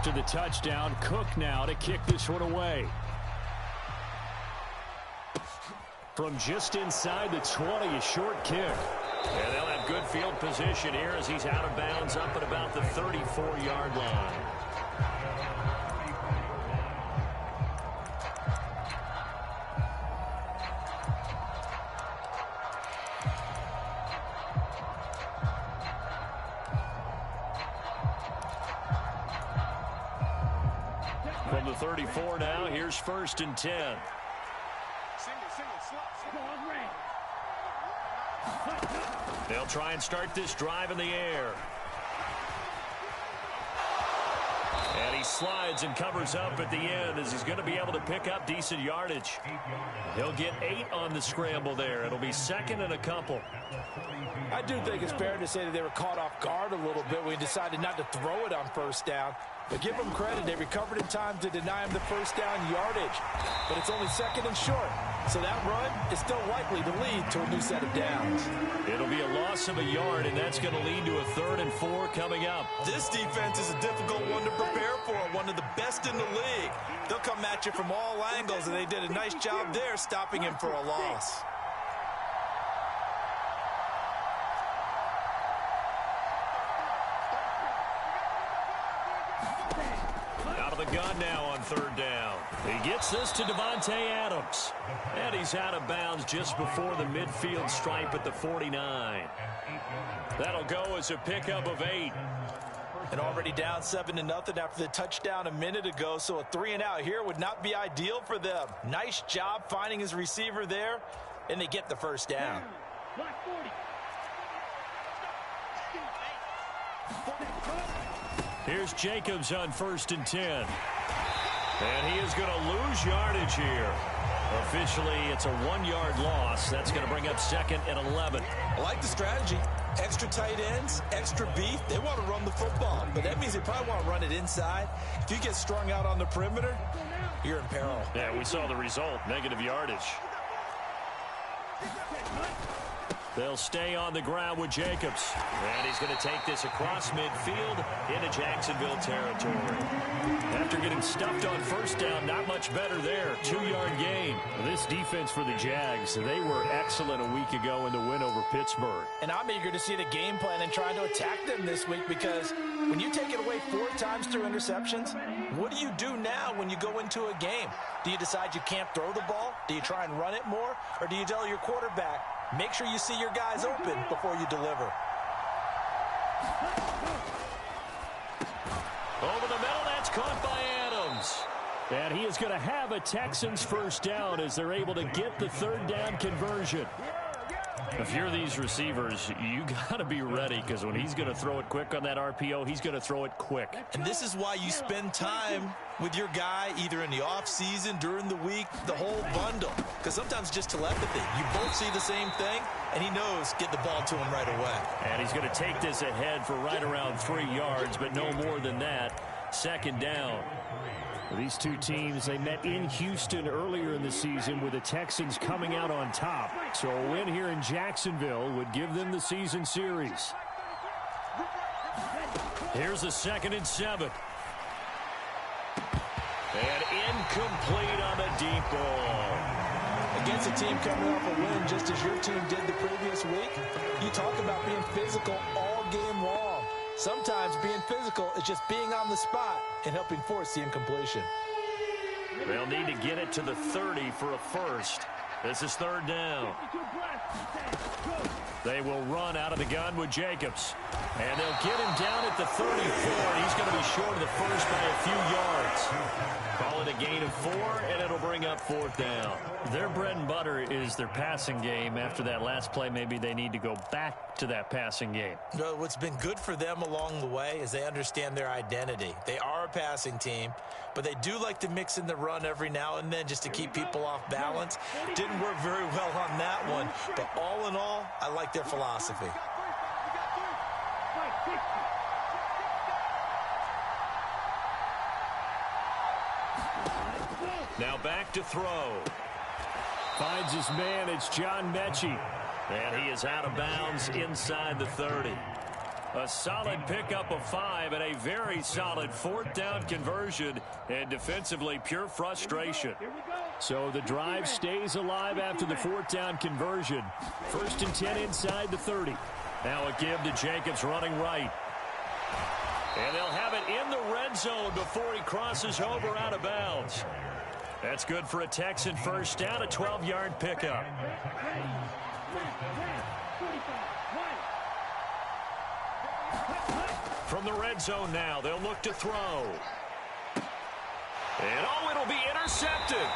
After the touchdown, Cook now to kick this one away. From just inside the 20, a short kick. And they'll have good field position here as he's out of bounds up at about the 34-yard line. From the 34 now, here's 1st and 10. They'll try and start this drive in the air. And he slides and covers up at the end as he's going to be able to pick up decent yardage. He'll get 8 on the scramble there. It'll be 2nd and a couple. I do think it's fair to say that they were caught off guard a little bit when he decided not to throw it on 1st down. But give them credit, they recovered in time to deny him the 1st down yardage. But it's only 2nd and short. So that run is still likely to lead to a new set of downs. It'll be a loss of a yard, and that's going to lead to a 3rd and 4 coming up. This defense is a difficult one to prepare for, one of the best in the league. They'll come at you from all angles, and they did a nice job there stopping him for a loss. Out of the gun now on 3rd down. He gets this to Davante Adams. And he's out of bounds just before the midfield stripe at the 49. That'll go as a pickup of 8. And already down 7-0 after the touchdown a minute ago, so a 3-and-out here would not be ideal for them. Nice job finding his receiver there, and they get the 1st down. Here's Jacobs on 1st and 10. And he is going to lose yardage here. Officially, it's a 1-yard loss. That's going to bring up 2nd and 11. I like the strategy. Extra tight ends, extra beef. They want to run the football, but that means they probably want to run it inside. If you get strung out on the perimeter, you're in peril. Yeah, we saw the result, negative yardage. They'll stay on the ground with Jacobs. And he's going to take this across midfield into Jacksonville territory. After getting stuffed on 1st down, not much better there. 2-yard gain. This defense for the Jags, they were excellent a week ago in the win over Pittsburgh. And I'm eager to see the game plan and trying to attack them this week, because when you take it away 4 times through interceptions, what do you do now when you go into a game? Do you decide you can't throw the ball? Do you try and run it more? Or do you tell your quarterback, make sure you see your guys open before you deliver? Over the middle, that's caught by Adams. And he is going to have a Texans 1st down as they're able to get the 3rd down conversion. If you're these receivers, you got to be ready, because when he's going to throw it quick on that RPO, he's going to throw it quick. And this is why you spend time with your guy either in the offseason, during the week, the whole bundle. Because sometimes just telepathy. You both see the same thing, and he knows get the ball to him right away. And he's going to take this ahead for right around 3 yards, but no more than that. 2nd down. These two teams, they met in Houston earlier in the season with the Texans coming out on top. So a win here in Jacksonville would give them the season series. Here's a 2nd and 7. And incomplete on the deep ball. Against a team coming off a win just as your team did the previous week, you talk about being physical all game long. Sometimes being physical is just being on the spot and helping force the incompletion. They'll need to get it to the 30 for a 1st. This is 3rd down. They will run out of the gun with Jacobs. And they'll get him down at the 34. He's going to be short of the 1st by a few yards. Call it a gain of 4, and it'll bring up 4th down. Their bread and butter is their passing game. After that last play, maybe they need to go back to that passing game. No, what's been good for them along the way is they understand their identity. They are a passing team, but they do like to mix in the run every now and then just to keep people off balance. Didn't work very well on that one, but all in all, I like their philosophy. Now back to throw. Finds his man. It's John Mechie. And he is out of bounds inside the 30. A solid pickup of 5 and a very solid 4th down conversion, and defensively pure frustration. So the drive stays alive after the 4th down conversion. 1st and 10 inside the 30. Now a give to Jacobs running right. And they'll have it in the red zone before he crosses over out of bounds. That's good for a Texan first down, a 12-yard pickup. From the red zone now, they'll look to throw. And it'll be intercepted.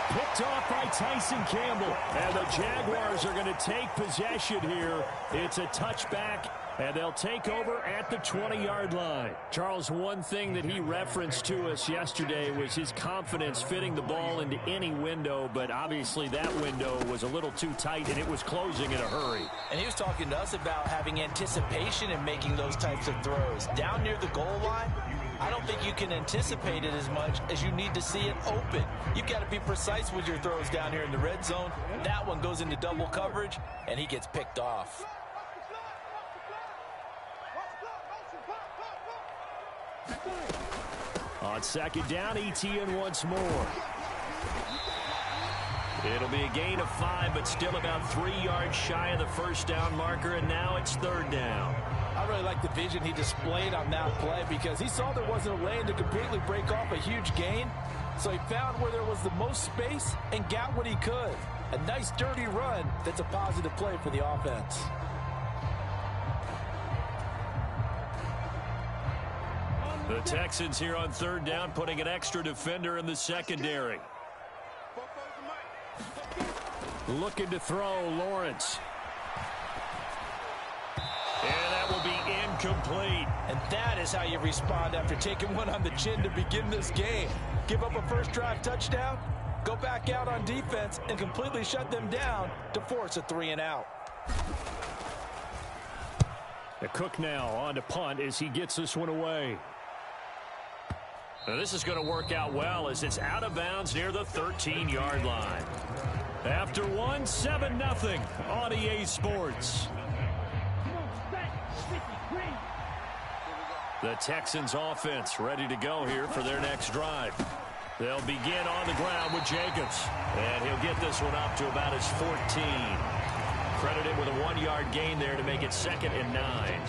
Picked off by Tyson Campbell. And the Jaguars are going to take possession here. It's a touchback, and they'll take over at the 20-yard line. Charles, one thing that he referenced to us yesterday was his confidence fitting the ball into any window, but obviously that window was a little too tight, and it was closing in a hurry. And he was talking to us about having anticipation in making those types of throws. Down near the goal line, I don't think you can anticipate it as much as you need to see it open. You've got to be precise with your throws down here in the red zone. That one goes into double coverage, and he gets picked off. On 2nd down, ETN once more. It'll be a gain of 5, but still about 3 yards shy of the first down marker, and now it's 3rd down. I really like the vision he displayed on that play because he saw there wasn't a lane to completely break off a huge gain. So he found where there was the most space and got what he could. A nice dirty run that's a positive play for the offense. The Texans here on 3rd down, putting an extra defender in the secondary. Looking to throw, Lawrence. And that will be incomplete. And that is how you respond after taking one on the chin to begin this game. Give up a first drive touchdown, go back out on defense, and completely shut them down to force a 3-and-out. The Cook now on to punt as he gets this one away. Now this is going to work out well as it's out of bounds near the 13-yard line. After 7-0 on EA Sports. The Texans offense ready to go here for their next drive. They'll begin on the ground with Jacobs. And he'll get this one up to about his 14. Credited with a 1-yard gain there to make it 2nd and 9.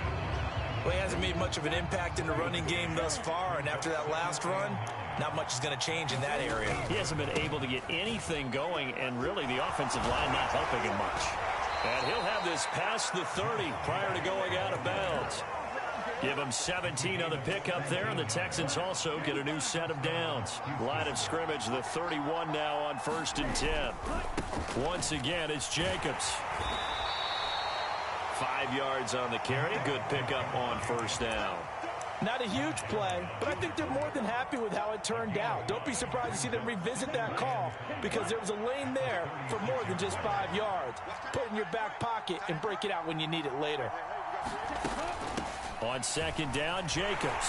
Well, he hasn't made much of an impact in the running game thus far, and after that last run, not much is going to change in that area. He hasn't been able to get anything going, and really the offensive line not helping him much. And he'll have this past the 30 prior to going out of bounds. Give him 17 on the pickup there, and the Texans also get a new set of downs. Line of scrimmage, the 31 now on 1st and 10. Once again, it's Jacobs. 5 yards on the carry. Good pickup on 1st down. Not a huge play, but I think they're more than happy with how it turned out. Don't be surprised to see them revisit that call because there was a lane there for more than just 5 yards. Put it in your back pocket and break it out when you need it later. On 2nd down, Jacobs.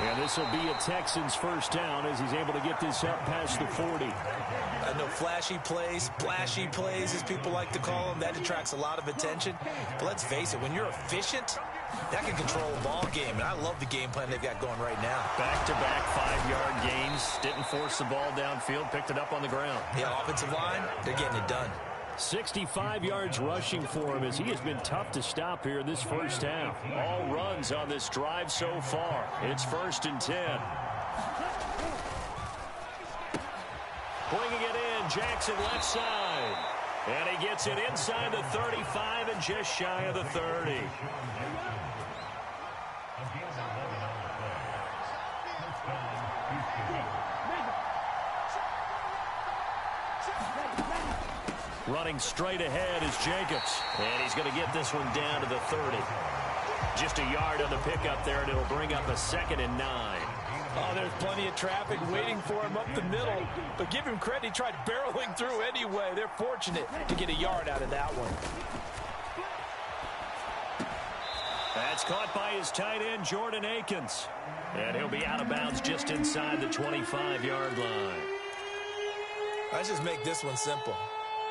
And this will be a Texans first down as he's able to get this up past the 40. I know flashy plays, splashy plays, as people like to call them, that attracts a lot of attention. But let's face it, when you're efficient, that can control a ball game. And I love the game plan they've got going right now. Back-to-back 5-yard gains. Didn't force the ball downfield. Picked it up on the ground. Yeah, offensive line, they're getting it done. 65 yards rushing for him as he has been tough to stop here in this first half. All runs on this drive so far. It's 1st and 10. Bringing it in, Jackson left side. And he gets it inside the 35 and just shy of the 30. Running straight ahead is Jacobs. And he's going to get this one down to the 30. Just a yard on the pickup there, and it'll bring up a 2nd and 9. Oh, there's plenty of traffic waiting for him up the middle. But give him credit, he tried barreling through anyway. They're fortunate to get a yard out of that one. That's caught by his tight end, Jordan Akins. And he'll be out of bounds just inside the 25-yard line. Let's just make this one simple.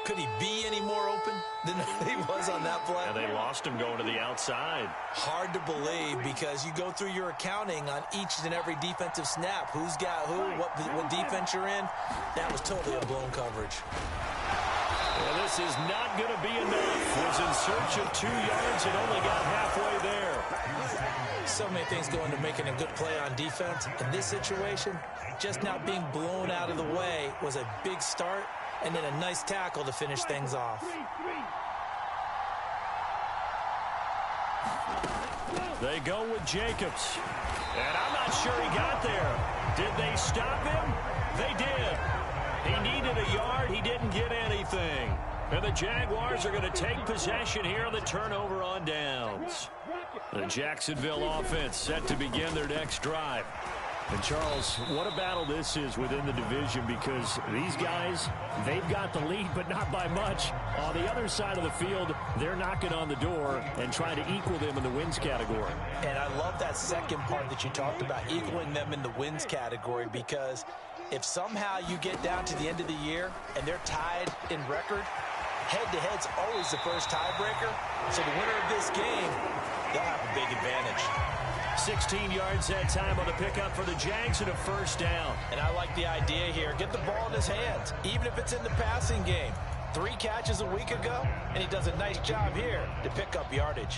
Could he be any more open than he was on that play? And they lost him going to the outside. Hard to believe because you go through your accounting on each and every defensive snap. Who's got who, what defense you're in. That was totally a blown coverage. Well, this is not going to be enough. Was in search of 2 yards and only got halfway there. So many things go into making a good play on defense. In this situation, just not being blown out of the way was a big start, and then a nice tackle to finish things off. They go with Jacobs. And I'm not sure he got there. Did they stop him? They did. He needed a yard. He didn't get anything. And the Jaguars are going to take possession here on the turnover on downs. The Jacksonville offense set to begin their next drive. And, Charles, what a battle this is within the division because these guys, they've got the lead, but not by much. On the other side of the field, they're knocking on the door and trying to equal them in the wins category. And I love that second part that you talked about, equaling them in the wins category, because if somehow you get down to the end of the year and they're tied in record, head-to-head's always the first tiebreaker. So the winner of this game, they'll have a big advantage. 16 yards that time on the pickup for the Jags and a first down. And I like the idea here. Get the ball in his hands, even if it's in the passing game. 3 catches a week ago, and he does a nice job here to pick up yardage.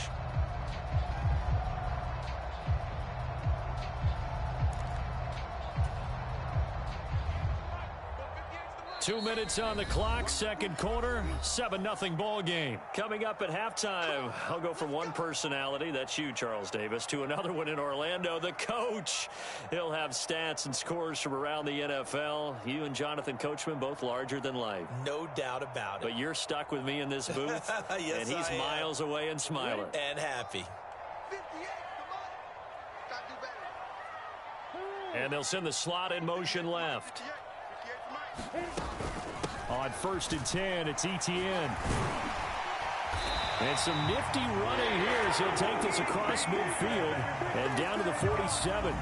Two minutes on the clock, second quarter, 7-0 ball game. Coming up at halftime, I'll go from one personality, that's you, Charles Davis, to another one in Orlando, the coach. He'll have stats and scores from around the NFL. You and Jonathan Coachman, both larger than life. No doubt about it. But you're stuck with me in this booth, yes, and he's miles away and smiling. And happy. And they'll send the slot in motion left. On 1st and 10, it's Etienne. And some nifty running here as he'll take this across midfield and down to the 47.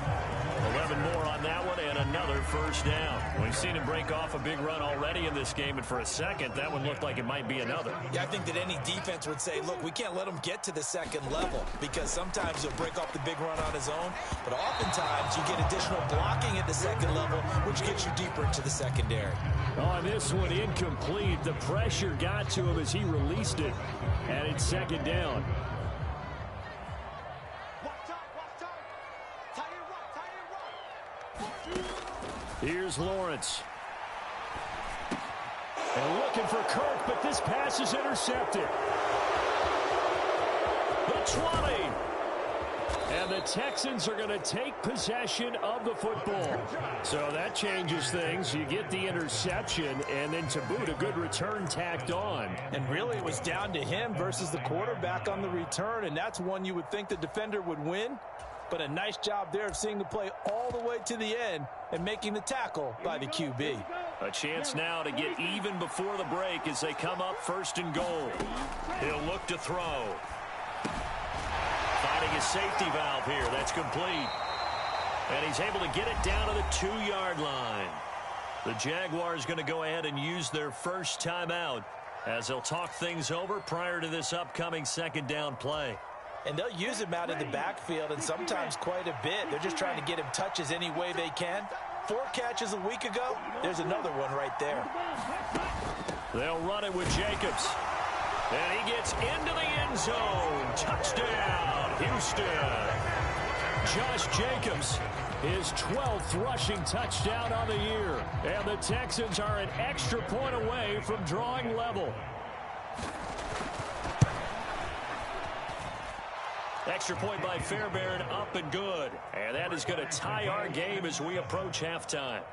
11 more on that one and another first down. We've seen him break off a big run already in this game, and for a second, that one looked like it might be another. Yeah, I think that any defense would say, look, we can't let him get to the second level because sometimes he'll break off the big run on his own, but oftentimes you get additional blocking at the second level, which gets you deeper into the secondary. On this one, incomplete. The pressure got to him as he released it, and it's second down. Here's Lawrence. And looking for Kirk, but this pass is intercepted. The 20. And the Texans are going to take possession of the football. So that changes things. You get the interception, and then to boot, a good return tacked on. And really, it was down to him versus the quarterback on the return, and that's one you would think the defender would win. But a nice job there of seeing the play all the way to the end and making the tackle by the QB. A chance now to get even before the break as they come up 1st and goal. He'll look to throw. Finding his safety valve here. That's complete. And he's able to get it down to the 2-yard line. The Jaguars going to go ahead and use their first timeout as they'll talk things over prior to this upcoming second down play. And they'll use him out in the backfield, and sometimes quite a bit. They're just trying to get him touches any way they can. 4 catches a week ago. There's another one right there. They'll run it with Jacobs. And he gets into the end zone. Touchdown, Houston. Josh Jacobs, his 12th rushing touchdown on the year. And the Texans are an extra point away from drawing level. Extra point by Fairbairn, up and good. And that is going to tie our game as we approach halftime.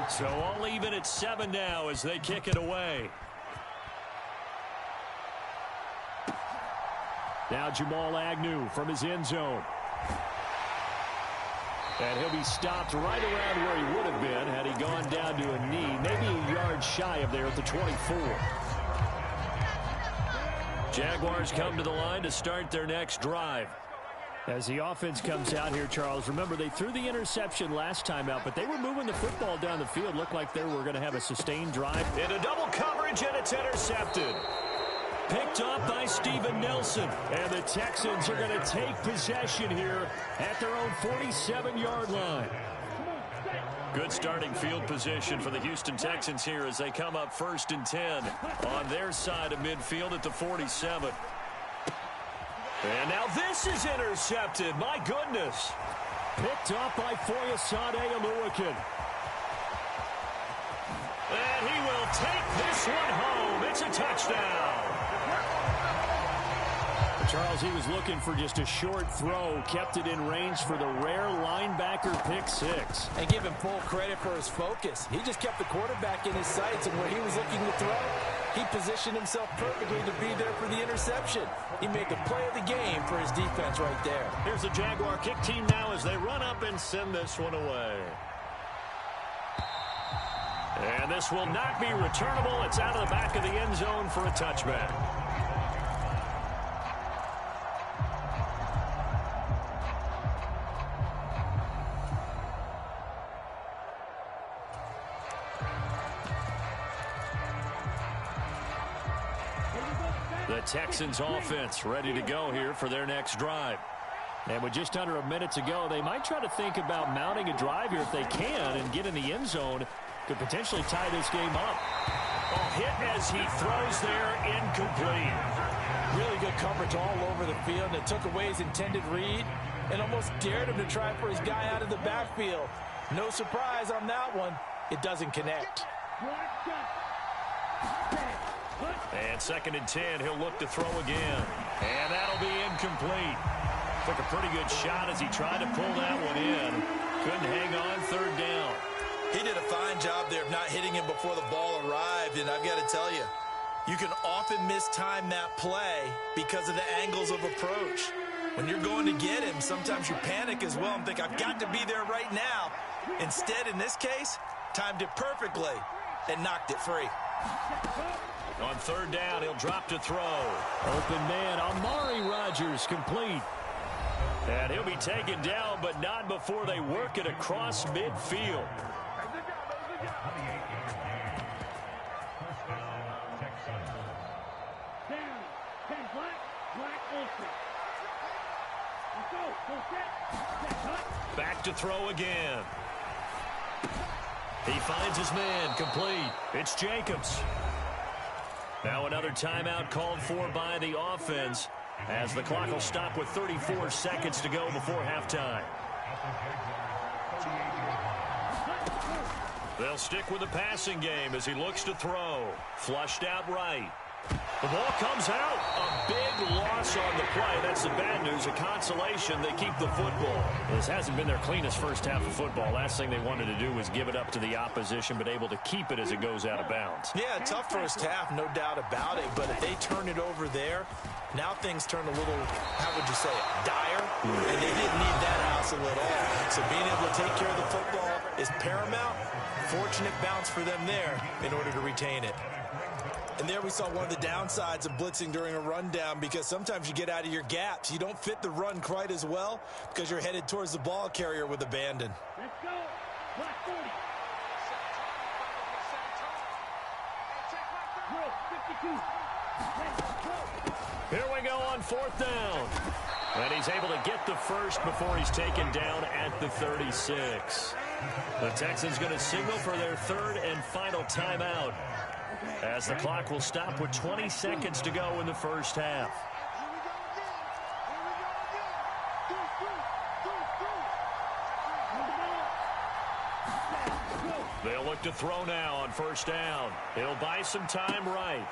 So all even at 7 now as they kick it away. Now Jamal Agnew from his end zone. And he'll be stopped right around where he would have been had he gone down to a knee, maybe a yard shy of there at the 24. Jaguars come to the line to start their next drive. As the offense comes out here, Charles, remember they threw the interception last time out, but they were moving the football down the field. Looked like they were going to have a sustained drive. Into double coverage, and it's intercepted. Picked up by Steven Nelson. And the Texans are going to take possession here at their own 47-yard line. Good starting field position for the Houston Texans here as they come up 1st and 10 on their side of midfield at the 47. And now this is intercepted. My goodness. Picked up by Foyesade Oluwakin. And he will take this one home. It's a touchdown. Charles, he was looking for just a short throw, kept it in range for the rare linebacker pick six. And give him full credit for his focus. He just kept the quarterback in his sights, and where he was looking to throw, he positioned himself perfectly to be there for the interception. He made the play of the game for his defense right there. Here's the Jaguar kick team now as they run up and send this one away. And this will not be returnable. It's out of the back of the end zone for a touchback. The Texans offense ready to go here for their next drive. And with just under a minute to go, they might try to think about mounting a drive here if they can and get in the end zone. Could potentially tie this game up. A hit as he throws there, incomplete. Really good coverage all over the field, and it took away his intended read and almost dared him to try for his guy out of the backfield. No surprise on that one. It doesn't connect. And 2nd and 10, he'll look to throw again. And that'll be incomplete. Took a pretty good shot as he tried to pull that one in. Couldn't hang on 3rd down. He did a fine job there of not hitting him before the ball arrived, and I've got to tell you, you can often mistime that play because of the angles of approach. When you're going to get him, sometimes you panic as well and think, I've got to be there right now. Instead, in this case, timed it perfectly and knocked it free. On 3rd down, he'll drop to throw. Open man, Amari Rodgers, complete. And he'll be taken down, but not before they work it across midfield. Back to throw again. He finds his man, complete. It's Jacobs. Now another timeout called for by the offense as the clock will stop with 34 seconds to go before halftime. They'll stick with the passing game as he looks to throw. Flushed out right. The ball comes out. A big loss on the play. That's the bad news. A consolation, they keep the football. This hasn't been their cleanest first half of football. Last thing they wanted to do was give it up to the opposition, but able to keep it as it goes out of bounds. Yeah, tough first half, no doubt about it. But if they turn it over there, now things turn a little, how would you say it, dire? And they didn't need that hassle at all. So being able to take care of the football is paramount. Fortunate bounce for them there in order to retain it. And there we saw one of the downsides of blitzing during a rundown, because sometimes you get out of your gaps. You don't fit the run quite as well because you're headed towards the ball carrier with abandon. Let's go. Black 40. Here we go on 4th down. And he's able to get the first before he's taken down at the 36. The Texans going to signal for their 3rd and final timeout as the clock will stop with 20 seconds to go in the first half. They'll look to throw now on 1st down. He'll buy some time right.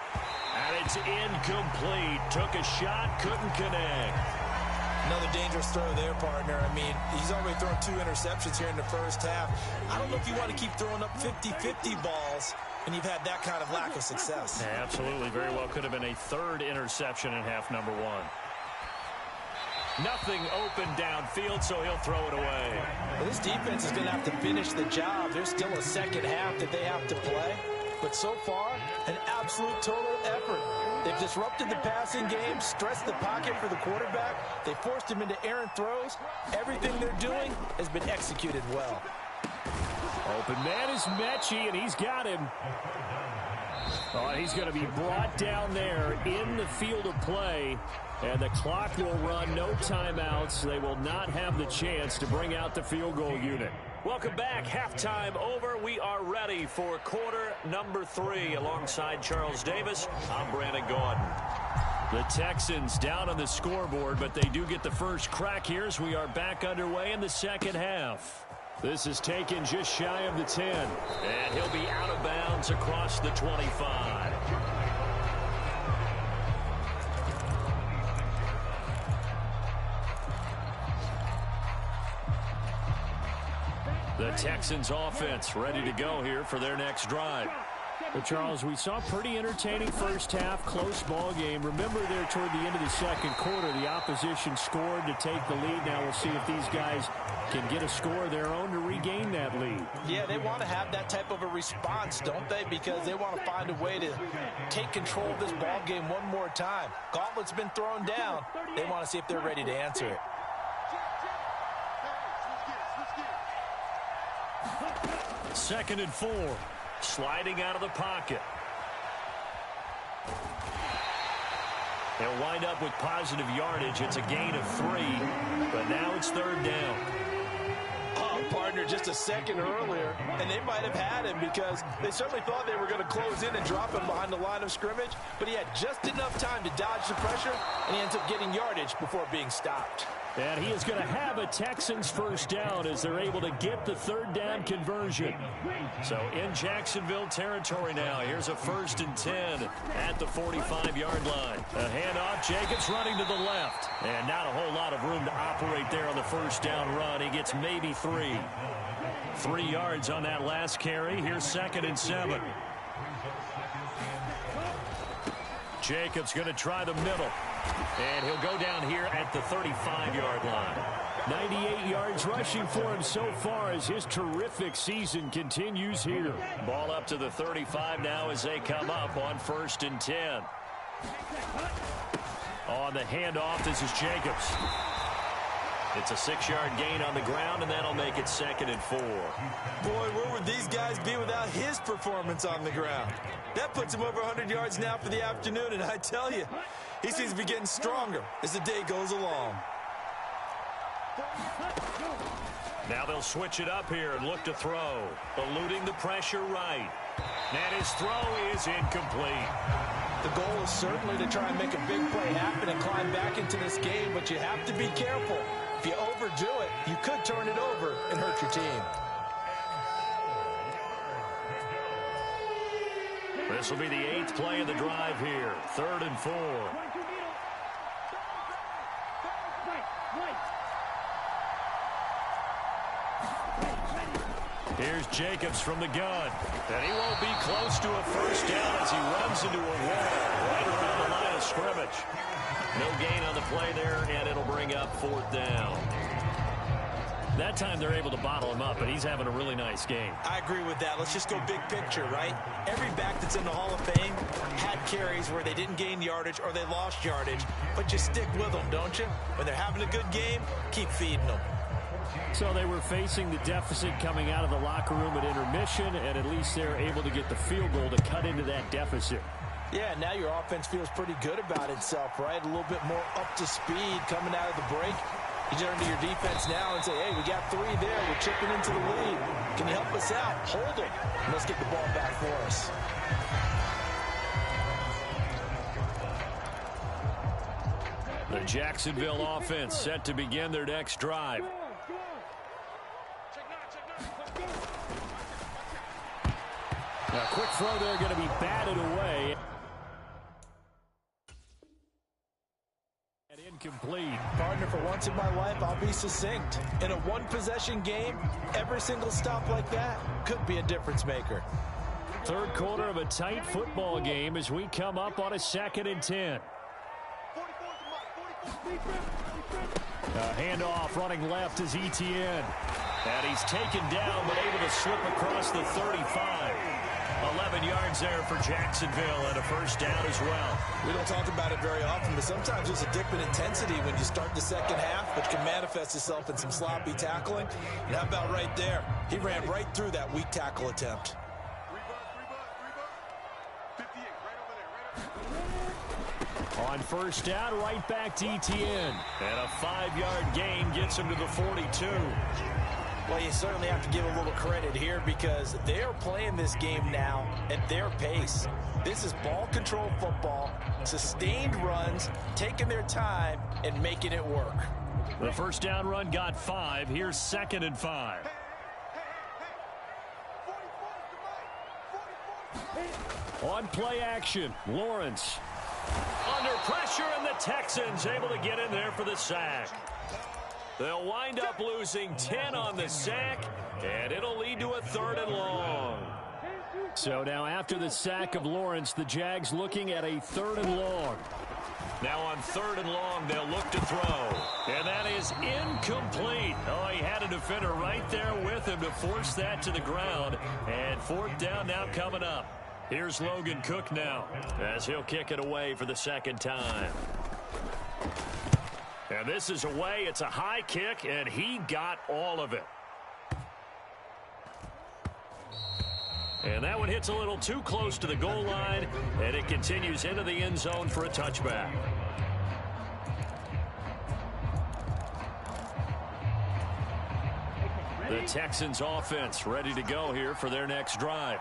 And it's incomplete. Took a shot, couldn't connect. Another dangerous throw there, partner. I mean, he's already thrown 2 interceptions here in the first half. I don't know if you want to keep throwing up 50-50 balls and you've had that kind of lack of success. Yeah, absolutely. Very well could have been a 3rd interception in half number 1. Nothing open downfield, so he'll throw it away. Well, this defense is going to have to finish the job. There's still a second half that they have to play. But so far, an absolute total effort. They've disrupted the passing game, stressed the pocket for the quarterback. They forced him into errant throws. Everything they're doing has been executed well. Open man is Mechie, and he's got him. Oh, he's going to be brought down there in the field of play. And the clock will run, no timeouts. They will not have the chance to bring out the field goal unit. Welcome back. Halftime over. We are ready for quarter number 3. Alongside Charles Davis, I'm Brandon Gaudin. The Texans down on the scoreboard, but they do get the first crack here as we are back underway in the second half. This is taken just shy of the 10. And he'll be out of bounds across the 25. The Texans offense ready to go here for their next drive. But Charles, we saw a pretty entertaining first half, close ball game. Remember there toward the end of the second quarter, the opposition scored to take the lead. Now we'll see if these guys can get a score of their own to regain that lead. Yeah, they want to have that type of a response, don't they? Because they want to find a way to take control of this ball game one more time. Gauntlet's been thrown down. They want to see if they're ready to answer it. Second and 4. Sliding out of the pocket. They'll wind up with positive yardage. It's a gain of 3, but now it's third down. Oh, partner, just a second earlier, and they might have had him because they certainly thought they were going to close in and drop him behind the line of scrimmage, but he had just enough time to dodge the pressure, and he ends up getting yardage before being stopped. And he is going to have a Texans first down as they're able to get the third down conversion. So in Jacksonville territory now. Here's a 1st and 10 at the 45-yard line. A handoff. Jacobs running to the left. And not a whole lot of room to operate there on the first down run. He gets maybe 3. 3 yards on that last carry. Here's 2nd and 7. Jacobs going to try the middle. And he'll go down here at the 35-yard line. 98 yards rushing for him so far as his terrific season continues here. Ball up to the 35 now as they come up on 1st and 10. On the handoff, this is Jacobs. It's a 6-yard gain on the ground, and that'll make it 2nd and 4. Boy, where would these guys be without his performance on the ground? That puts him over 100 yards now for the afternoon, and I tell you, he seems to be getting stronger as the day goes along. Now they'll switch it up here and look to throw. Eluding the pressure right. And his throw is incomplete. The goal is certainly to try and make a big play happen and climb back into this game, but you have to be careful. If you overdo it, you could turn it over and hurt your team. This will be the 8th play of the drive here. 3rd and 4. Here's Jacobs from the gun. And he won't be close to a first down as he runs into a wall right around the line of scrimmage. No gain on the play there, and it'll bring up 4th down. That time they're able to bottle him up, but he's having a really nice game. I agree with that. Let's just go big picture, right? Every back that's in the Hall of Fame had carries where they didn't gain yardage or they lost yardage, but you stick with them, don't you? When they're having a good game, keep feeding them. So they were facing the deficit coming out of the locker room at intermission, and at least they're able to get the field goal to cut into that deficit. Yeah, now your offense feels pretty good about itself, right? A little bit more up to speed coming out of the break. You turn to your defense now and say, hey, we got 3 there. We're chipping into the lead. Can you help us out? Hold them. And let's get the ball back for us. The Jacksonville offense set to begin their next drive. Now, quick throw there going to be batted away. And incomplete. Partner, for once in my life, I'll be succinct. In a one-possession game, every single stop like that could be a difference maker. Third quarter of a tight football game as we come up on a 2nd and 10. A handoff running left is Etienne. And he's taken down but able to slip across the 35. 11 yards there for Jacksonville and a first down as well. We don't talk about it very often, but sometimes there's a dip in intensity when you start the second half, which can manifest itself in some sloppy tackling. And how about right there? He ran right through that weak tackle attempt. On first down, right back to Etienne. And a 5-yard gain gets him to the 42. Well, you certainly have to give a little credit here because they're playing this game now at their pace. This is ball control football, sustained runs, taking their time and making it work. The first down run got 5. Here's 2nd and 5. On play action, Lawrence. Under pressure, and the Texans able to get in there for the sack. They'll wind up losing 10 on the sack, and it'll lead to a 3rd and long. So now after the sack of Lawrence, the Jags looking at a 3rd and long. Now on 3rd and long, they'll look to throw. And that is incomplete. Oh, he had a defender right there with him to force that to the ground. And 4th down now coming up. Here's Logan Cook now as he'll kick it away for the 2nd time. And this is away. It's a high kick, and he got all of it. And that one hits a little too close to the goal line, and it continues into the end zone for a touchback. The Texans offense ready to go here for their next drive.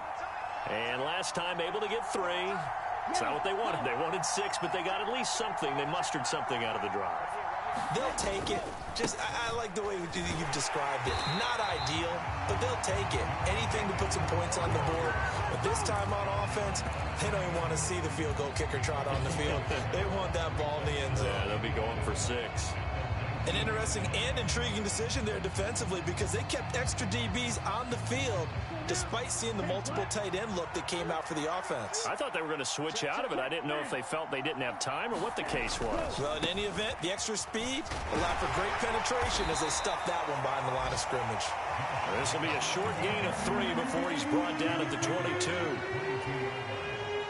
And last time able to get 3. It's not what they wanted. They wanted 6, but they got at least something. They mustered something out of the drive. They'll take it. I like the way you've described it. Not ideal, but they'll take it. Anything to put some points on the board. But this time on offense, they don't even want to see the field goal kicker trot on the field. They want that ball in the end zone. Yeah, they'll be going for 6. An interesting and intriguing decision there defensively because they kept extra DBs on the field despite seeing the multiple tight end look that came out for the offense. I thought they were going to switch out of it. I didn't know if they felt they didn't have time or what the case was. Well, in any event, the extra speed allowed for great penetration as they stuffed that one behind the line of scrimmage. This will be a short gain of 3 before he's brought down at the 22.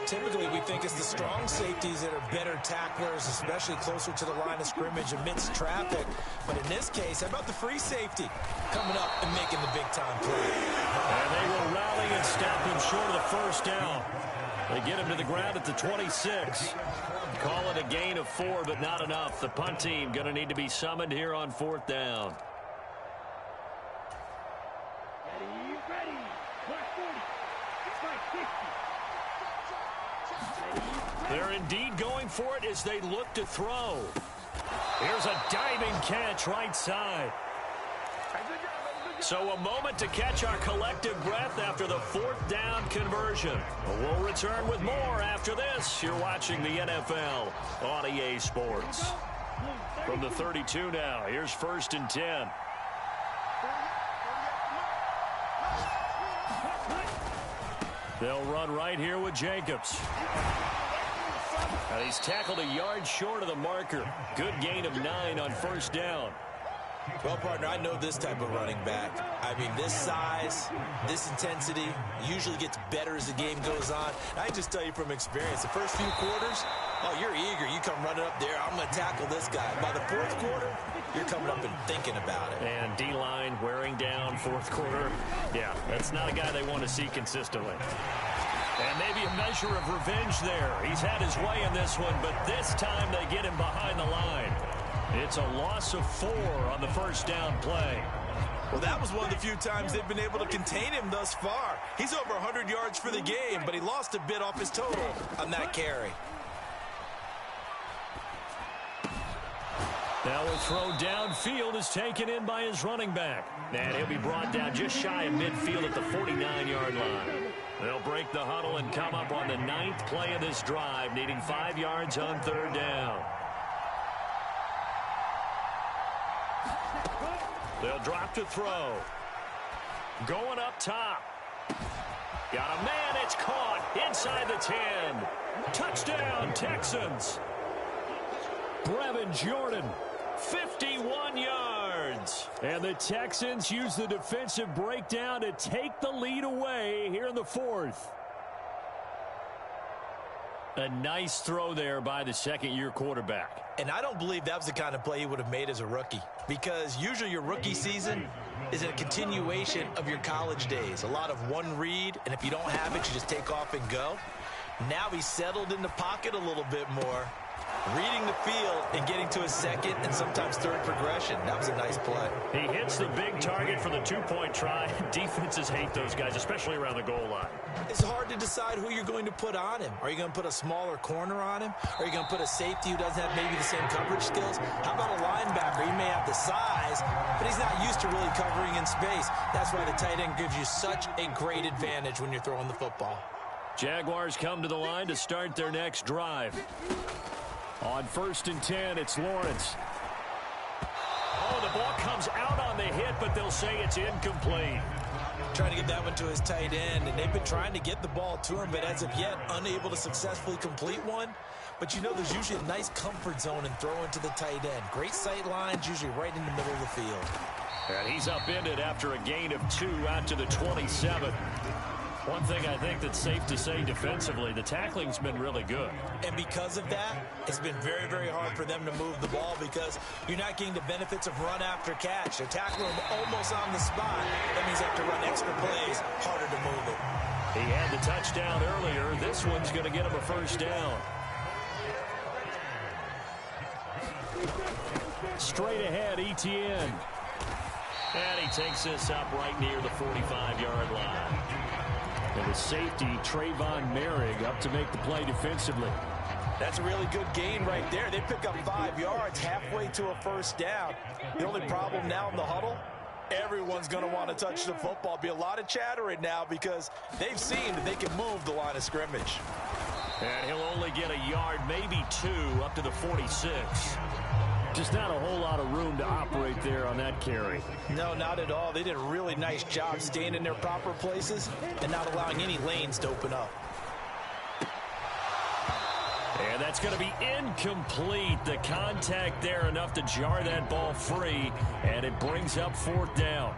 Typically, we think it's the strong safeties that are better tacklers, especially closer to the line of scrimmage amidst traffic. But in this case, how about the free safety coming up and making the big-time play? And they will rally and stop him short of the first down. They get him to the ground at the 26. Call it a gain of 4, but not enough. The punt team going to need to be summoned here on 4th down. Ready. Black 40. Strike 60. They're indeed going for it as they look to throw. Here's a diving catch right side. So a moment to catch our collective breath after the 4th down conversion. We'll return with more after this. You're watching the NFL on EA Sports. From the 32 now, here's 1st and 10. They'll run right here with Jacobs. And he's tackled a yard short of the marker. Good gain of 9 on 1st down. Well, partner, I know this type of running back. I mean, this size, this intensity usually gets better as the game goes on. I can just tell you from experience, the first few quarters, oh, you're eager. You come running up there, I'm going to tackle this guy. By the 4th quarter, you're coming up and thinking about it. And D-line wearing down 4th quarter. Yeah, that's not a guy they want to see consistently. And maybe a measure of revenge there. He's had his way in this one, but this time they get him behind the line. It's a loss of 4 on the 1st down play. Well, that was one of the few times they've been able to contain him thus far. He's over 100 yards for the game, but he lost a bit off his total on that carry. Now a throw downfield is taken in by his running back. And he'll be brought down just shy of midfield at the 49-yard line. They'll break the huddle and come up on the 9th play of this drive, needing 5 yards on 3rd down. They'll drop to throw. Going up top. Got a man, it's caught inside the 10. Touchdown, Texans. Brevin Jordan, 51 yards. And the Texans use the defensive breakdown to take the lead away here in the 4th. A nice throw there by the second-year quarterback. And I don't believe that was the kind of play he would have made as a rookie, because usually your rookie season is a continuation of your college days. A lot of one read, and if you don't have it, you just take off and go. Now he's settled in the pocket a little bit more, reading the field and getting to his second and sometimes third progression. That was a nice play. He hits the big target for the two-point try. Defenses hate those guys, especially around the goal line. It's hard to decide who you're going to put on him. Are you going to put a smaller corner on him? Are you going to put a safety who doesn't have maybe the same coverage skills? How about a linebacker? He may have the size, but he's not used to really covering in space. That's why the tight end gives you such a great advantage when you're throwing the football. Jaguars come to the line to start their next drive. On 1st and 10, it's Lawrence. Oh, the ball comes out on the hit, but they'll say it's incomplete. Trying to get that one to his tight end, and they've been trying to get the ball to him, but as of yet, unable to successfully complete one. But you know there's usually a nice comfort zone in throwing to the tight end. Great sight lines, usually right in the middle of the field. And he's upended after a gain of 2 out to the 27. One thing I think that's safe to say defensively, the tackling's been really good. And because of that, it's been very, very hard for them to move the ball because you're not getting the benefits of run after catch. They're tackling him almost on the spot. That means they have to run extra plays, harder to move it. He had the touchdown earlier. This one's going to get him a first down. Straight ahead, Etienne. And he takes this up right near the 45-yard line. And the safety, Trayvon Merrick, up to make the play defensively. That's a really good gain right there. They pick up 5 yards halfway to a first down. The only problem now in the huddle, everyone's going to want to touch the football. Be a lot of chatter right now because they've seen that they can move the line of scrimmage. And he'll only get a yard, maybe 2, up to the 46. Just not a whole lot of room to operate there on that carry. No, not at all. They did a really nice job staying in their proper places and not allowing any lanes to open up. And that's going to be incomplete. The contact there enough to jar that ball free, and it brings up 4th down.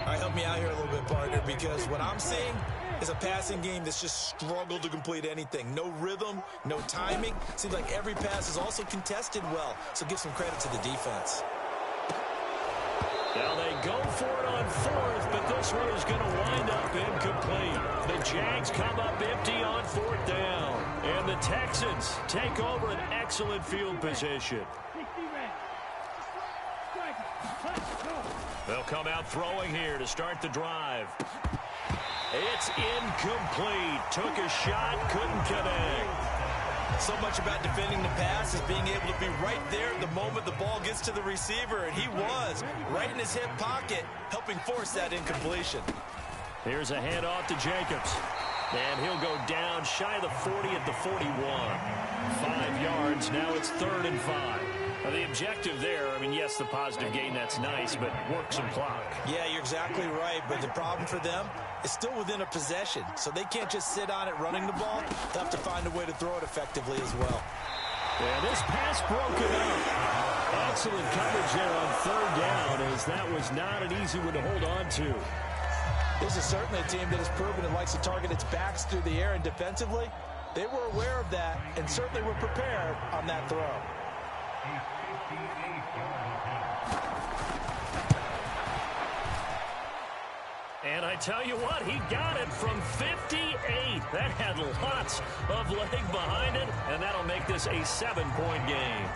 All right, help me out here a little bit, partner, because what I'm seeing is a passing game that's just struggled to complete anything. No rhythm, no timing. Seems like every pass is also contested well, so give some credit to the defense. Now they go for it on 4th, but this one is going to wind up incomplete. The Jags come up empty on 4th down, and the Texans take over an excellent field position. They'll come out throwing here to start the drive. It's incomplete. Took a shot, couldn't connect. So much about defending the pass is being able to be right there at the moment the ball gets to the receiver, and he was right in his hip pocket, helping force that incompletion. Here's a handoff to Jacobs. And he'll go down shy of the 40 at the 41. 5 yards. Now it's 3rd and 5. Now the objective there, I mean, yes, the positive gain, that's nice, but work some clock. Yeah, you're exactly right, but the problem for them is still within a possession, so they can't just sit on it running the ball. They'll have to find a way to throw it effectively as well. Yeah, this pass broken up. Excellent coverage there on 3rd down, as that was not an easy one to hold on to. This is certainly a team that has proven it likes to target its backs through the air, and defensively, they were aware of that and certainly were prepared on that throw. And I tell you what, he got it from 58. That had lots of leg behind it, and that'll make this a 7-point game.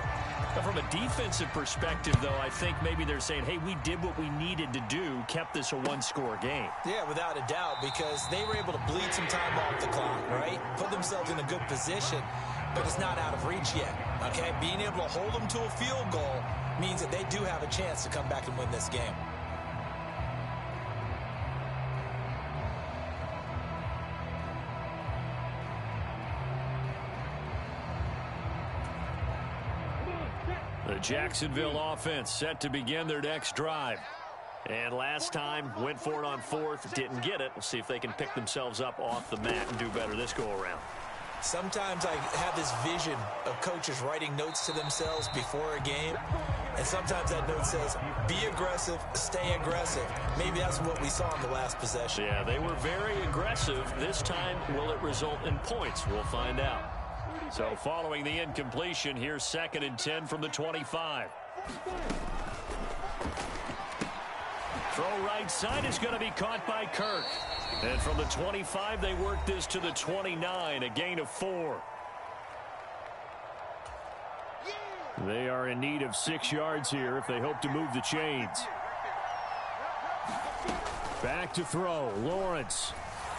But from a defensive perspective, though, I think maybe they're saying, hey, we did what we needed to do, kept this a 1-score game. Yeah, without a doubt, because they were able to bleed some time off the clock, right? Put themselves in a good position, but it's not out of reach yet, okay? Being able to hold them to a field goal means that they do have a chance to come back and win this game. The Jacksonville offense set to begin their next drive. And last time, went for it on 4th, didn't get it. We'll see if they can pick themselves up off the mat and do better this go-around. Sometimes I have this vision of coaches writing notes to themselves before a game, and sometimes that note says, be aggressive, stay aggressive. Maybe that's what we saw in the last possession. Yeah, they were very aggressive. This time, will it result in points? We'll find out. So following the incompletion, here's 2nd and 10 from the 25. Throw right side is going to be caught by Kirk. And from the 25, they work this to the 29, a gain of 4. They are in need of 6 yards here if they hope to move the chains. Back to throw, Lawrence.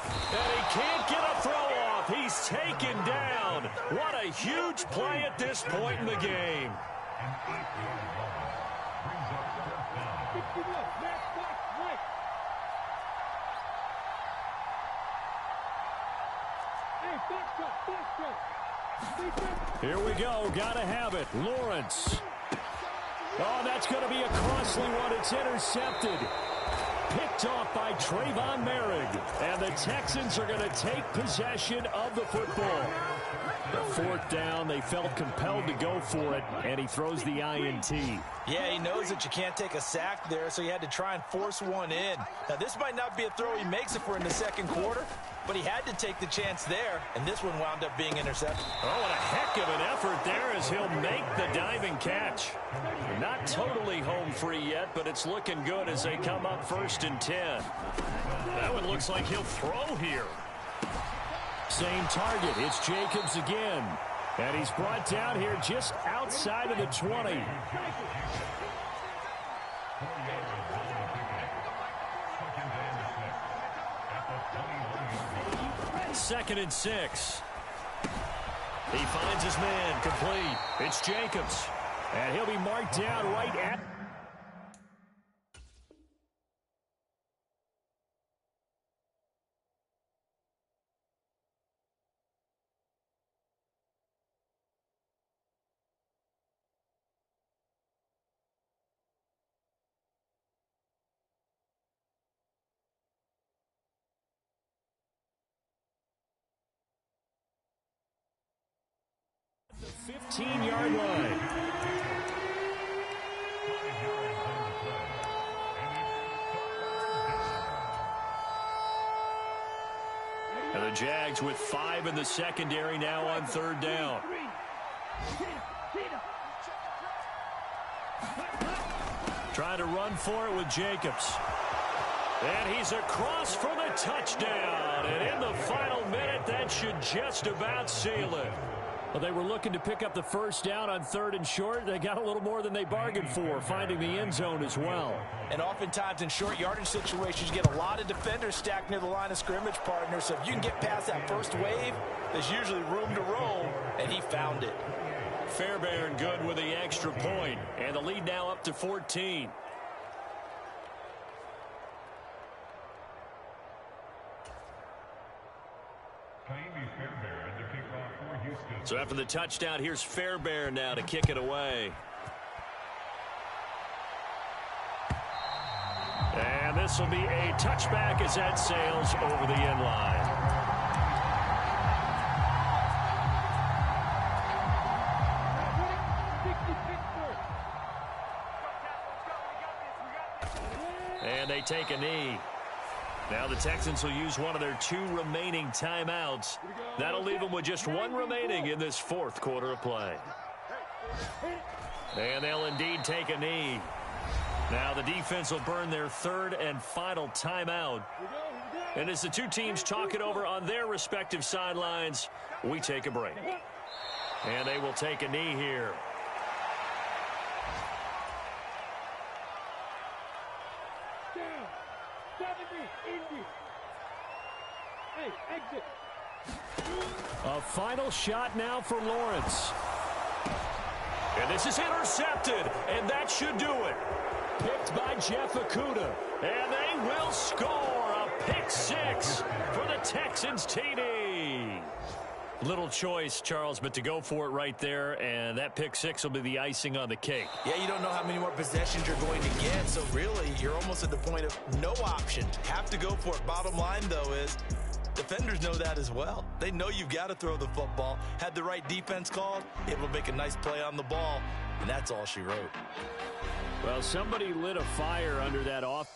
And he can't get a throw off. He's taken down. What a huge play at this point in the game. Here we go. Got to have it. Lawrence. Oh, that's going to be a costly one. It's intercepted. Picked off by Trayvon Merrick. And the Texans are going to take possession of the football. The 4th down, they felt compelled to go for it, and he throws the INT. Yeah, he knows that you can't take a sack there, so he had to try and force one in. Now, this might not be a throw he makes if we're in the 2nd quarter, but he had to take the chance there, and this one wound up being intercepted. Oh, and a heck of an effort there as he'll make the diving catch. Not totally home free yet, but it's looking good as they come up 1st and 10. That one looks like he'll throw here. Same target. It's Jacobs again. And he's brought down here just outside of the 20. Second and 6. He finds his man complete. It's Jacobs. And he'll be marked down right at... the 15-yard line. And the Jags with 5 in the secondary now on 3rd down. Trying to run for it with Jacobs. And he's across for the touchdown. And in the final minute, that should just about seal it. Well, they were looking to pick up the 1st down on 3rd and short. They got a little more than they bargained for, finding the end zone as well. And oftentimes in short yardage situations, you get a lot of defenders stacked near the line of scrimmage, partner. So if you can get past that first wave, there's usually room to roll, and he found it. Fairbairn good with the extra point, and the lead now up to 14. So after the touchdown, here's Fairbairn now to kick it away. And this will be a touchback as that sails over the end line. And they take a knee. Now the Texans will use one of their 2 remaining timeouts. That'll leave them with just 1 remaining in this 4th quarter of play. And they'll indeed take a knee. Now the defense will burn their 3rd and final timeout. And as the 2 teams talk it over on their respective sidelines, we take a break. And they will take a knee here. A final shot now for Lawrence. And this is intercepted, and that should do it. Picked by Jeff Okudah, and they will score a pick 6 for the Texans TD. Little choice, Charles, but to go for it right there, and that pick 6 will be the icing on the cake. Yeah, you don't know how many more possessions you're going to get, so really you're almost at the point of no option. Have to go for it. Bottom line, though, is defenders know that as well. They know you've got to throw the football. Had the right defense called, able to make a nice play on the ball, and that's all she wrote. Well, somebody lit a fire under that off.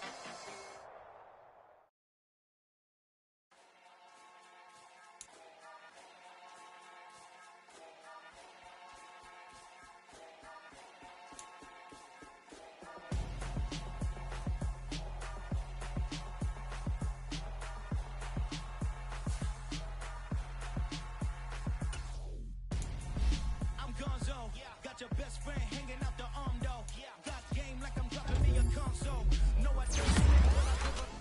boyfriend hanging out the arm though. Got game like I'm dropping me a console. No, I don't sleep, but I give up.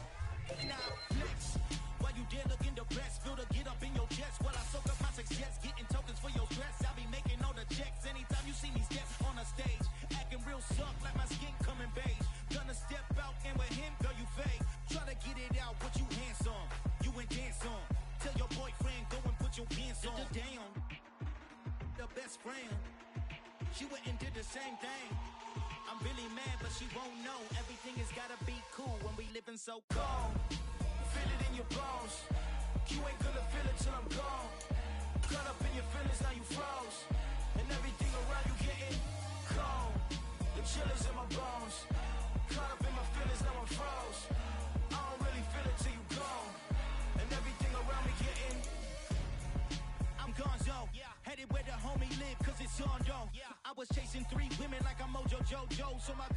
Now, next. While you there looking the best, feel the get up in your chest. While I soak up my success, getting tokens for your stress. I'll be making all the checks anytime you see me step on a stage. Acting real suck like my skin coming beige. Gonna step out and with him, girl, you fake. Try to get it out, but you handsome. You ain't dance on. Tell your boyfriend, go and put your pants on. Down. The best friend. She went and did the same thing. I'm really mad, but she won't know. Everything has gotta be cool when we living so cold. Feel it in your bones. You ain't gonna feel it till I'm gone. Caught up in your feelings, now you froze. And everything around you getting cold. The chill is in my bones. Caught up in my feelings, now I'm froze. I don't really feel it till you gone. And everything around me getting I'm gonzo. Headed where the homie live, cause it's on though. I was chasing 3 women like I'm Mojo Jojo, so my